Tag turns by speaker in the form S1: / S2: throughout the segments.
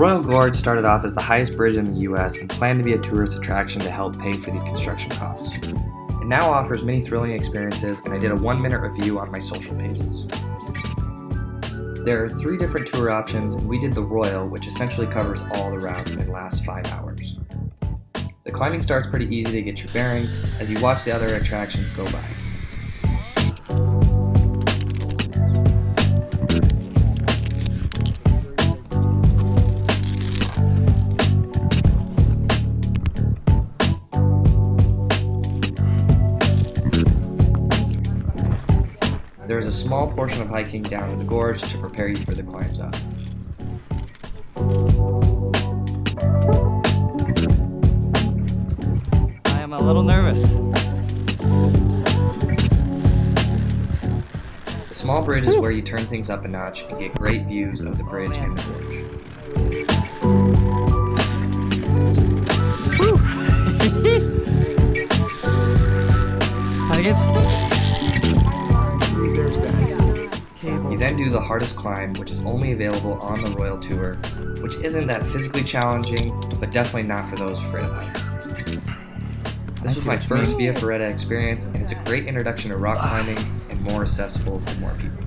S1: Royal Gorge started off as the highest bridge in the US and planned to be a tourist attraction to help pay for the construction costs. It now offers many thrilling experiences, and I did a 1-minute review on my social pages. There are 3 different tour options, and we did the Royal, which essentially covers all the routes and lasts 5 hours. The climbing starts pretty easy to get your bearings as you watch the other attractions go by. There is a small portion of hiking down to the gorge to prepare you for the climbs up.
S2: I am a little nervous.
S1: The small bridge is where you turn things up a notch and get great views of the bridge and the gorge. You then do the hardest climb, which is only available on the Royal Tour, which isn't that physically challenging, but definitely not for those afraid of heights. This was my first Via Ferrata experience, and it's a great introduction to rock climbing and more accessible to more people.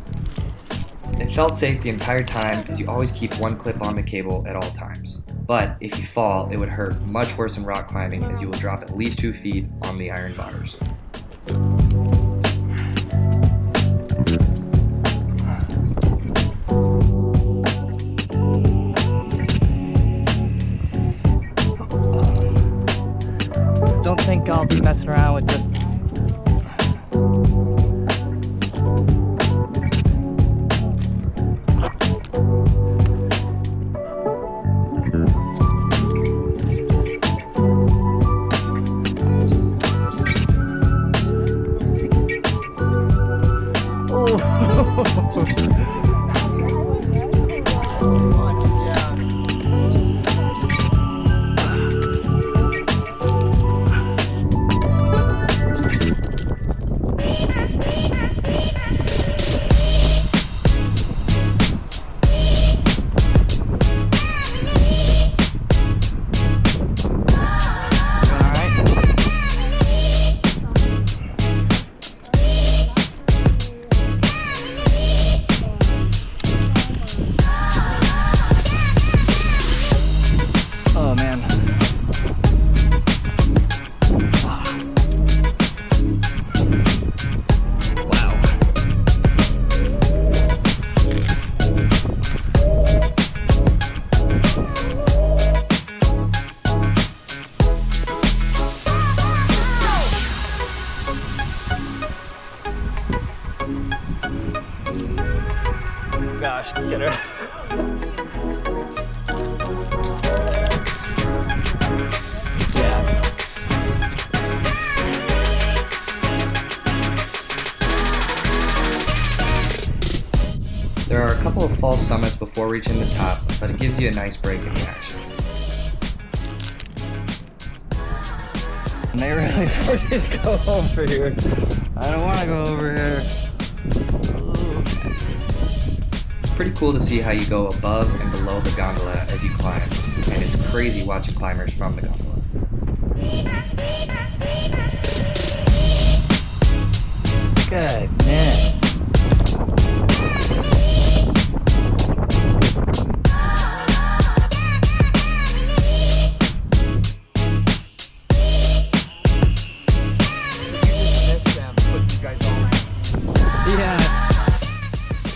S1: It felt safe the entire time as you always keep one clip on the cable at all times. But if you fall, it would hurt much worse than rock climbing as you will drop at least 2 feet on the iron bars.
S2: Don't think I'll be messing around with just gosh, get her. Yeah. There are a couple of false summits before reaching the top, but it gives you a nice break in the action. They really forced me to go over here. I don't want to go over here. It's pretty cool to see how you go above and below the gondola as you climb, and it's crazy watching climbers from the gondola. Good man.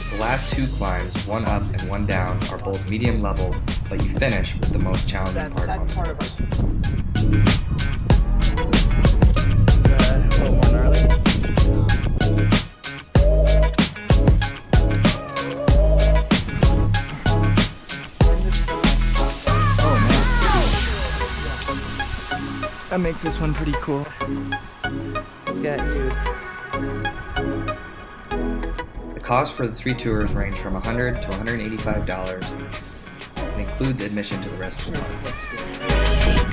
S2: The last 2 climbs, one up and one down, are both medium level, but you finish with the most challenging part of it. That makes this one pretty cool. Got you. The cost for the 3 tours range from $100 to $185 and includes admission to the rest of the park.